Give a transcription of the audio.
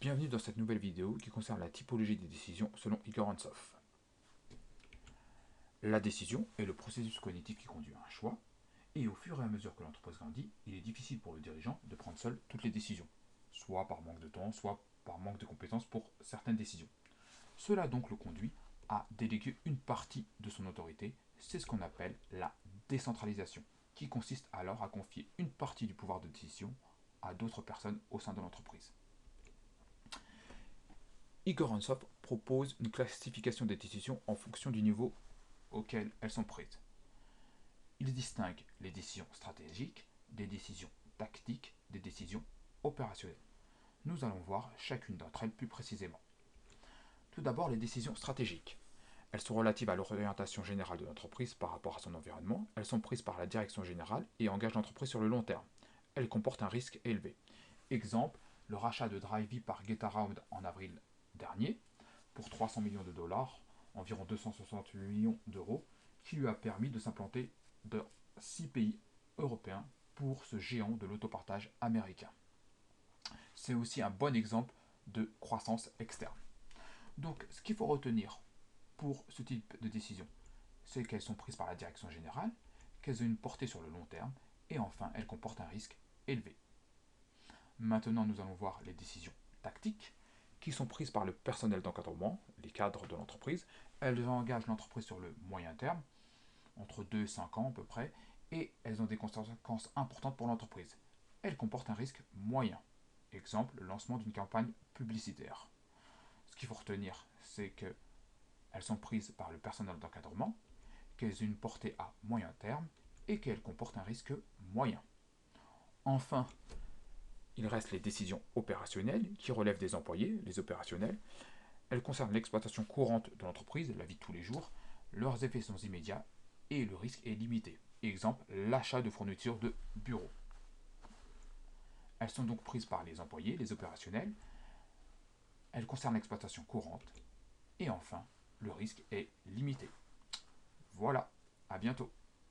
Bienvenue dans cette nouvelle vidéo qui concerne la typologie des décisions selon Igor Ansoff. La décision est le processus cognitif qui conduit à un choix, et au fur et à mesure que l'entreprise grandit, il est difficile pour le dirigeant de prendre seul toutes les décisions, soit par manque de temps, soit par manque de compétences pour certaines décisions. Cela donc le conduit à déléguer une partie de son autorité, c'est ce qu'on appelle la décentralisation, qui consiste alors à confier une partie du pouvoir de décision à d'autres personnes au sein de l'entreprise. Igor Ansoff propose une classification des décisions en fonction du niveau auquel elles sont prises. Il distingue les décisions stratégiques, des décisions tactiques, des décisions opérationnelles. Nous allons voir chacune d'entre elles plus précisément. Tout d'abord, les décisions stratégiques. Elles sont relatives à l'orientation générale de l'entreprise par rapport à son environnement. Elles sont prises par la direction générale et engagent l'entreprise sur le long terme. Elles comportent un risque élevé. Exemple, le rachat de Drivey par Getaround en avril dernier pour 300 millions de dollars, environ 268 millions d'euros, qui lui a permis de s'implanter dans 6 pays européens pour ce géant de l'autopartage américain. C'est aussi un bon exemple de croissance externe. Donc, ce qu'il faut retenir pour ce type de décision, c'est qu'elles sont prises par la direction générale, qu'elles ont une portée sur le long terme, et enfin, elles comportent un risque élevé. Maintenant, nous allons voir les décisions tactiques, qui sont prises par le personnel d'encadrement, les cadres de l'entreprise. Elles engagent l'entreprise sur le moyen terme, entre 2 et 5 ans à peu près, et elles ont des conséquences importantes pour l'entreprise. Elles comportent un risque moyen. Exemple, le lancement d'une campagne publicitaire. Ce qu'il faut retenir, c'est qu'elles sont prises par le personnel d'encadrement, qu'elles ont une portée à moyen terme et qu'elles comportent un risque moyen. Enfin, il reste les décisions opérationnelles qui relèvent des employés, les opérationnels. Elles concernent l'exploitation courante de l'entreprise, la vie de tous les jours. Leurs effets sont immédiats et le risque est limité. Exemple, l'achat de fournitures de bureau. Elles sont donc prises par les employés, les opérationnels. Elles concernent l'exploitation courante. Et enfin, le risque est limité. Voilà, à bientôt.